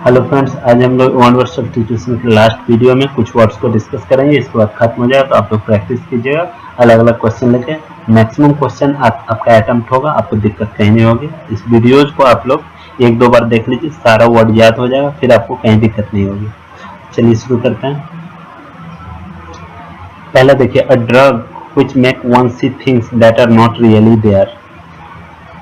Hello friends, आज हम लोग वन वर्ड सब्स्टिट्यूशन के लास्ट वीडियो में कुछ वर्ड्स को डिस्कस करेंगे। इसके बाद खत्म हो जाएगा तो आप लोग प्रैक्टिस कीजिएगा अलग अलग क्वेश्चन लेके। मैक्सिमम क्वेश्चन आपका अटेम्प्ट होगा, आपको दिक्कत कहीं नहीं होगी। इस वीडियोज को आप लोग एक दो बार देख लीजिए, सारा वर्ड याद हो जाएगा, फिर आपको कहीं दिक्कत नहीं होगी। चलिए शुरू करते हैं। पहला देखिए, a drug which make one see things that are not really there.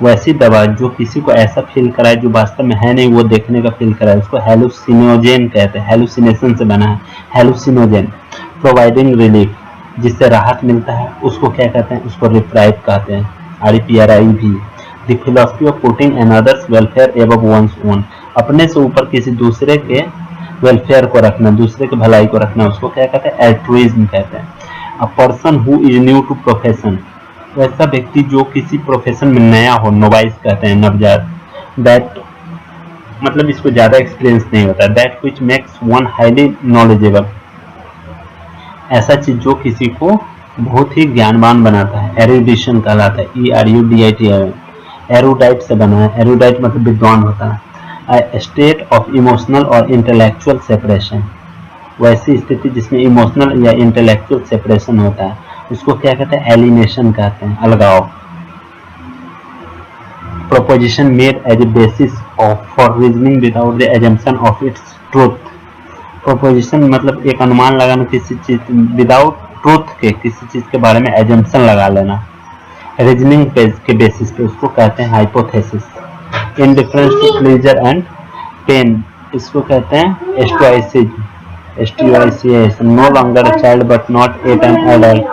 वैसी दवा जो किसी को ऐसा फील कराए जो वास्तव में है नहीं, वो देखने का फील कराए, उसको हेलुसिनोजेन कहते हैं। हेलुसिनेशन से बना है हेलुसिनोजेन। प्रोवाइडिंग रिलीफ, जिससे राहत मिलता है, उसको क्या कहते हैं? उसको रिप्राइव कहते हैं, REPRIV। The philosophy of putting another's welfare above one's own, अपने से ऊपर किसी दूसरे के वेलफेयर को रखना, दूसरे की भलाई को रखना, उसको क्या कहते हैं? एल्ट्रुइज्म कहते हैं। A person who is new to profession, वैसा व्यक्ति जो किसी प्रोफेशन में नया हो, नोवाइस कहते हैं, नवजात। दैट मतलब इसको ज्यादा एक्सपीरियंस नहीं होता। That which makes one highly knowledgeable, ऐसा चीज जो किसी को बहुत ही ज्ञानवान बनाता है, एरुडिशन कहलाता है, ERUDIT। एरुडाइट से बना है, एरुडाइट मतलब विद्वान होता है। स्टेट ऑफ इमोशनल और इंटेलेक्चुअल सेपरेशन, वैसी स्थिति जिसमें इमोशनल या इंटेलेक्चुअल सेपरेशन होता है, उसको क्या कहते हैं? एलिनेशन कहते हैं, अलगाव। Proposition made as a basis of for reasoning without the assumption of its truth. Proposition मतलब एक अनुमान लगाना किसी चीज, विदाउट ट्रूथ के किसी चीज के बारे में एजम्पशन लगा लेना, रीजनिंग के बेसिस पे, उसको कहते हैं hypothesis. Indifference to pleasure and pain, इसको कहते हैं एस्टोइसिज्म, no longer a child but not yet an adult,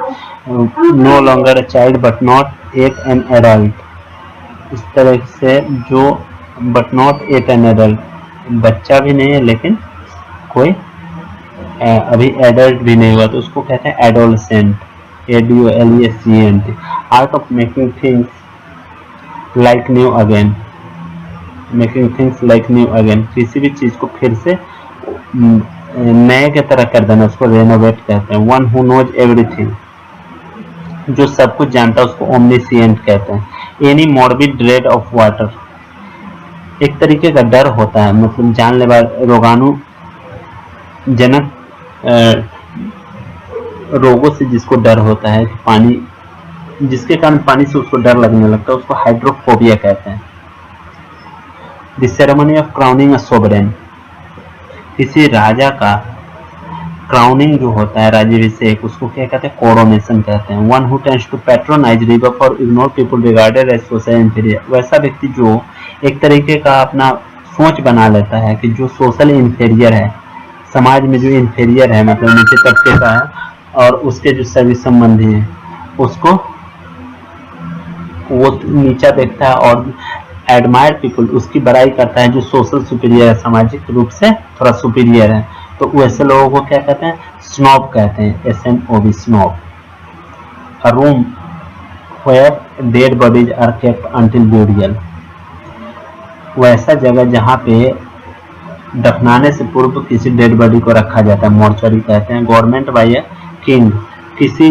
no longer a child but not yet an adult। इस तरह से जो but not yet an adult, बच्चा भी नहीं है लेकिन कोई अभी एडल्ट भी नहीं हुआ, तो उसको कहते हैं adolescent, ADOLESCENT। Art of making things like new again, making things like new again, किसी भी चीज को फिर से नए के तरह कर देना, उसको रेनोवेट कहते हैं। वन हु नोज एवरीथिंग, जो सब कुछ जानता है, उसको ओमनिसिएंट कहते हैं। Any morbid dread of water, एक तरीके का डर होता है, मतलब जानलेवा, रोगाणु जनक रोगों से जिसको डर होता है, पानी, जिसके कारण पानी से उसको डर लगने लगता है, उसको हाइड्रोफोबिया कहते हैं। The ceremony of crowning a sovereign, किसी राजा का क्राउनिंग जो होता है, राज्याभिषेक, उसको क्या कहते हैं? कोरोनेशन कहते हैं। One who tends to patronise river for ignore people regarded as social inferior, वैसा व्यक्ति जो एक तरीके का अपना सोच बना लेता है कि जो सोशल इंफीरियर है, समाज में जो इंफीरियर है, मतलब नीचे तबके का है, और उसके जो सभी संबंधी हैं, उसको वो नीचा देखता है, और एडमायर पीपल, उसकी बड़ाई करता है जो सोशल सुपीरियर है, सामाजिक रूप से थोड़ा सुपीरियर है, तो वैसे लोगों को क्या कहते हैं? स्नॉब कहते हैं, SNOB, snob. A room where dead bodies are kept until burial, वैसा जगह जहाँ पे दफनाने से पूर्व किसी डेड बॉडी को रखा जाता है, मॉर्चरी कहते हैं। गवर्नमेंट बाय ए किंग, किसी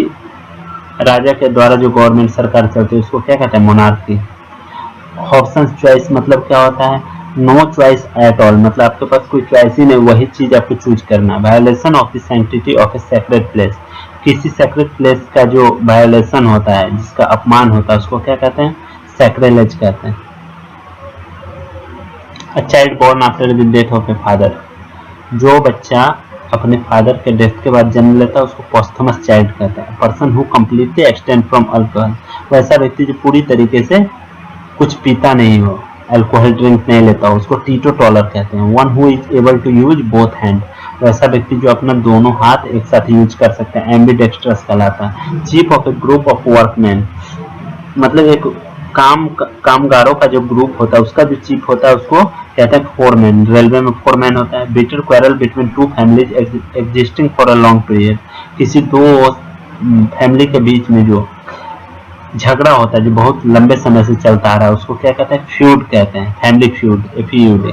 राजा के द्वारा जो गवर्नमेंट सरकार चलती है, उसको क्या कहते हैं? मोनार्की। ऑप्शंस चॉइस मतलब क्या होता है? नो चॉइस एट ऑल, मतलब आपके पास कोई चॉइस ही नहीं, वही चीज आपको चूज करना। Violation of the sanctity of A sacred place, किसी सेक्रेड प्लेस का जो वायोलेशन होता है, जिसका अपमान होता है, उसको क्या कहते हैं? सैक्रिलेज कहते हैं। A child born after the death of a father, जो बच्चा अपने फादर के डेथ के बाद जन्म लेता है, उसको पोस्थमस चाइल्ड कहते हैं। Person who completely abstain from alcohol, वैसा व्यक्ति जो पूरी तरीके से कुछ पीता नहीं हो, अल्कोहल ड्रिंक नहीं लेता हो, उसको टीटोटॉलर कहते हैं। One who is able to use both hand, वैसा व्यक्ति जो अपना दोनों हाथ एक साथ यूज कर सकते हैं, एम्बिडेक्स्ट्रस कहलाता है। Chief of A group of workman, मतलब एक कामगारों का जो ग्रुप होता है, उसका जो चीफ होता है, उसको कहते हैं फोरमैन। रेलवे में फोरमैन होता है। Bitter quarrel between two families existing for a long period, किसी दो फैमिली के बीच में जो झगड़ा होता है, जो बहुत लंबे समय से चलता आ रहा है, उसको क्या कहते हैं? फ्यूड कहते हैं, family feud, FEUD।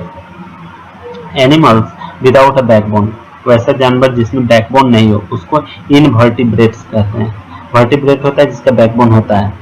Animals without a backbone, वैसा जानवर जिसमें बैकबोन नहीं हो, उसको इनवर्टिब्रेट्स कहते हैं। वर्टिब्रेट होता है जिसका बैकबोन होता है।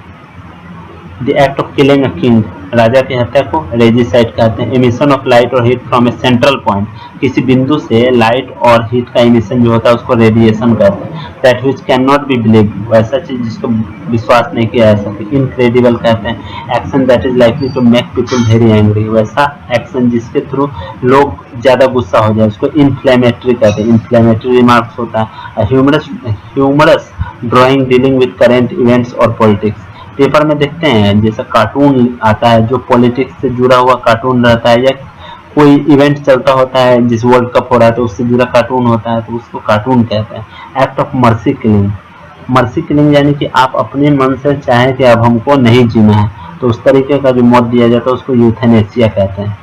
The act of killing a king, राजा की हत्या को रेजिसाइड कहते हैं। एमिशन ऑफ लाइट और heat from a central point, किसी बिंदु से लाइट और हीट का एमिशन जो होता है उसको रेडिएशन कहते हैं। That which can not be believe, वैसा चीज जिसको विश्वास नहीं किया जा सकता। इनक्रेडिबल कहते हैं action that is likely to make people very angry, वैसा एक्शन जिसके थ्रू लोग ज्यादा गुस्सा हो जाए उसको इन्फ्लेमेटरी कहते हैं। इन्फ्लेमेटरी रिमार्क्स होता है humorous drawing dealing with current events और पॉलिटिक्स। पेपर में देखते हैं जैसा कार्टून आता है जो पॉलिटिक्स से जुड़ा हुआ कार्टून रहता है, या कोई इवेंट चलता होता है जिस वर्ल्ड कप हो रहा है तो उससे जुड़ा कार्टून होता है तो उसको कार्टून कहते हैं। Act of mercy killing, mercy killing यानी कि आप अपने मन से चाहें कि अब हमको नहीं जीना है तो उस तरीके का जो मौत दिया जाता है उसको यूथेनेसिया कहते हैं।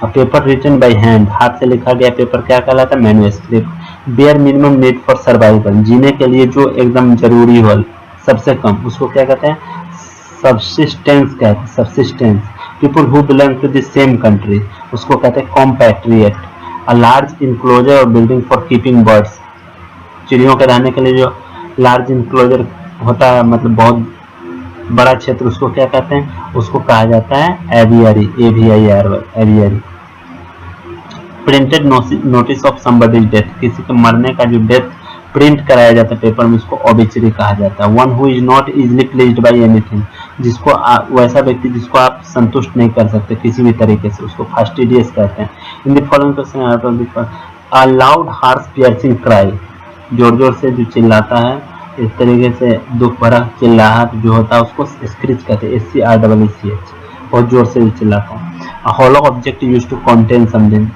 अब पेपर रिटन बाय हैंड, हाथ से लिखा गया पेपर क्या कहलाता है? Manuscript. Bare minimum need for survival, जीने के लिए जो एकदम जरूरी हो सबसे कम, उसको क्या कहते हैं? सब्सिस्टेंस कहते हैं। Subsistence. People who belong to the same country, उसको कहते हैं compatriot. A large enclosure or building for keeping birds, चिड़ियों के रहने के लिए जो लार्ज इनक्लोजर होता है मतलब बहुत बड़ा क्षेत्र, उसको क्या कहते हैं? उसको कहा जाता है aviary. Aviary. Printed notice of somebody's death, किसी के मरने का जो डेथ प्रिंट कराया जाता है पेपर में उसको ऑबिचरी कहा जाता है। One who is not easily pleased by anything, जिसको वैसा व्यक्ति जिसको आप संतुष्ट नहीं कर सकते किसी भी तरीके से, उसको फास्टिडियस कहते हैं। In the following question a loud harsh piercing cry, जोर जोर से जो चिल्लाता है इस तरीके से दुख भरा चिल्लाहट जो होता है उसको स्क्रीच कहते हैं। SCREECH, बहुत जोर से चिल्लाता है। A hollow object used to contain something,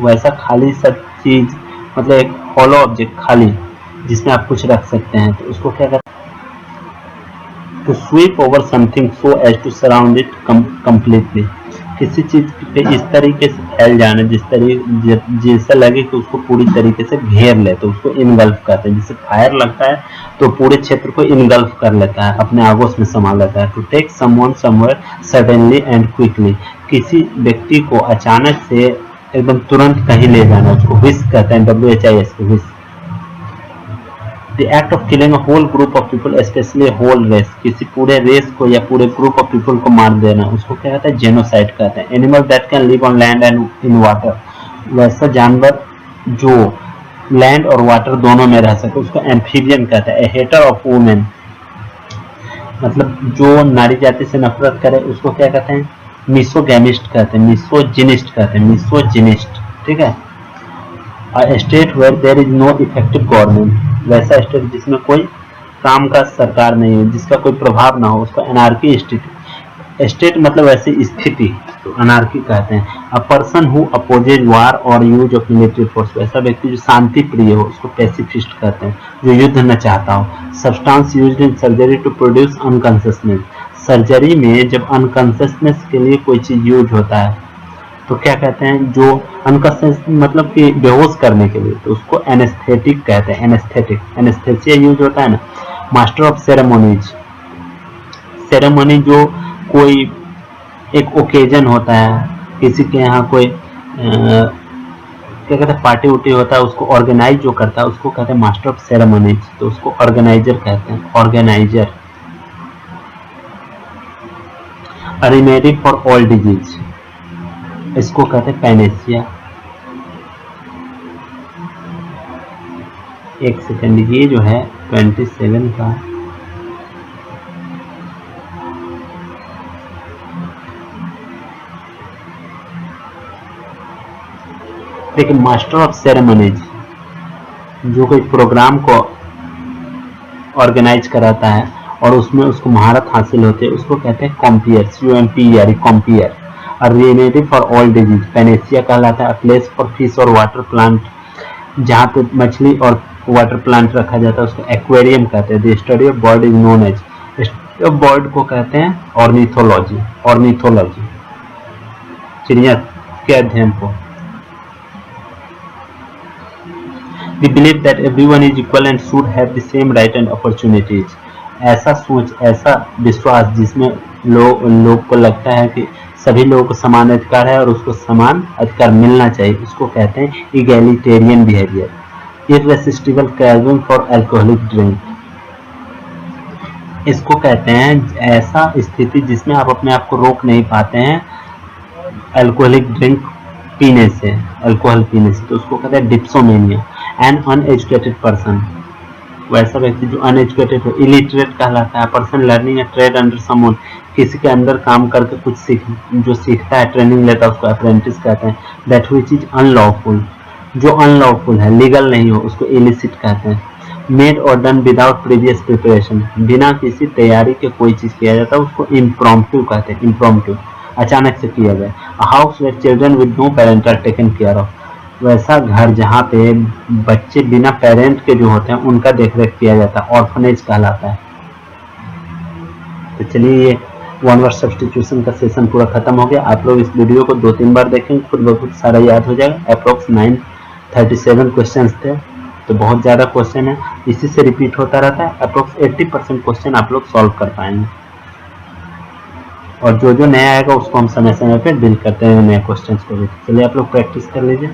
वैसा खाली सब चीज मतलब एक हॉलो ऑब्जेक्ट खाली जिसमें आप कुछ रख सकते हैं तो उसको क्या कहते हैं? To sweep over something so as to surround it completely, किसी चीज पे इस तरीके से फैल जाना जैसा लगे कि उसको पूरी तरीके से घेर ले तो उसको इनगल्फ कहते हैं। जैसे फायर लगता है तो पूरे क्षेत्र को इनगल्फ कर लेता है, अपने आगोश में समा लेता है। To take someone somewhere suddenly and quickly, किसी व्यक्ति को अचानक से एकदम तुरंत कहीं ले जाना, उसको व्हिस्क कहते हैं। WHISK, whisk. The act of killing a whole group of people, especially a whole race, किसी पूरे रेस को या पूरे ग्रुप ऑफ पीपल को मार देना उसको क्या कहते हैं? जेनोसाइड कहते हैं। Animal that can live on land and in water, वैसा जानवर जो लैंड और वाटर दोनों में रह सके उसको एम्फीबियन कहते हैं। ए हेटर ऑफ वुमेन, मतलब जो नारी जाति से नफरत करे उसको क्या कहते हैं? मिसोगैमिस्ट कहते हैं। मिसोजिनिस्ट कहते हैं। मिसोजिनिस्ट, ठीक है। A state where there is no effective government, वैसा स्टेट जिसमें कोई काम का सरकार नहीं है, जिसका कोई प्रभाव ना हो, उसको अनार्की स्टेट मतलब ऐसी स्थिति तो अनार्की कहते हैं। अ पर्सन हु अपोजेज वार और यूज ऑफ मिलिट्री फोर्स, वैसा व्यक्ति जो शांति प्रिय हो उसको पैसिफिस्ट कहते हैं, जो युद्ध न चाहता हो। Substance used in surgery to produce unconsciousness, surgery में जब अनकॉन्शियसनेस के लिए कोई चीज यूज होता है तो क्या कहते हैं? जो अनकॉन्शियस मतलब कि बेहोश करने के लिए तो उसको एनेस्थेटिक कहते हैं। एनेस्थेसिया यूज होता है ना। मास्टर ऑफ सेरेमोनीज, सेरेमोनी जो कोई एक ओकेजन होता है, किसी के यहाँ कोई क्या कहते हैं पार्टी उटी होता है उसको ऑर्गेनाइज जो करता है उसको कहते हैं मास्टर ऑफ सेरेमोनीज, तो उसको ऑर्गेनाइजर कहते हैं। Organiser. A remedy for all disease, इसको कहते हैं पैनेसिया। एक सेकंड, ये जो है 27 का देखिए, मास्टर ऑफ सेरेमनीज जो कोई प्रोग्राम को ऑर्गेनाइज कराता है और उसमें उसको महारत हासिल होती है उसको कहते हैं कॉम्पियर। COMPER, कॉम्पियर। और remedy for all disease Panacea कहलाता है। प्लेस फॉर फिश और वाटर प्लांट, जहाँ पे मछली और वाटर प्लांट रखा जाता है उसको एक्वेरियम कहते हैं। The study of bird is known as, study of bird को कहते हैं ऑर्निथोलॉजी। ऑर्निथोलॉजी, चिड़िया के अध्ययन को। We believe that everyone is equal and should have the same right and opportunities. ऐसा सोच, ऐसा विश्वास जिसमें लोग को लगता है कि सभी लोगों को समान अधिकार है और उसको समान अधिकार मिलना चाहिए, उसको कहते हैं egalitarian behaviour. Irresistible craving for alcoholic drink, इसको कहते हैं ऐसा स्थिति जिसमें आप अपने आप को रोक नहीं पाते हैं अल्कोहलिक ड्रिंक पीने से, अल्कोहल पीने से, तो उसको कहते हैं डिप्सोमेनिया। एन अनएजुकेटेड पर्सन, वैसा व्यक्ति जो अनएजुकेटेड हो, इलिटरेट कहलाता है। पर्सन लर्निंग ए ट्रेड अंडर समवन, किसी के अंदर काम करके कुछ जो सीखता है, ट्रेनिंग लेता है, उसको अप्रेंटिस कहते हैं। दैट व्हिच इज अनलॉफुल, जो अनलॉफुल है, लीगल नहीं हो, उसको इलिसिट कहते हैं। मेड और डन विदाउट प्रीवियस प्रिपरेशन, बिना किसी तैयारी के कोई चीज किया जाता है उसको इम्प्रॉम्प्टू कहते हैं। इम्प्रॉम्प्टू, अचानक से किया गया। House where children with no parent are taken care of, वैसा घर जहाँ पे बच्चे बिना पेरेंट के जो होते हैं उनका देखरेख किया जाता है, ऑर्फनेज कहलाता है। तो चलिए ये वन वर्ड सब्स्टिट्यूशन का सेशन पूरा खत्म हो गया। आप लोग इस वीडियो को 2-3 बार देखेंगे, खुद बहुत सारा याद हो जाएगा। अप्रोक्स 937 क्वेश्चन थे, तो बहुत ज़्यादा क्वेश्चन है, इसी से रिपीट होता रहता है। अप्रोक्स 80% क्वेश्चन आप लोग सॉल्व कर पाएंगे, और जो जो नया आएगा उसको हम समय समय पे डील करते हैं नए क्वेश्चन को भी। चलिए आप लोग प्रैक्टिस कर लीजिए।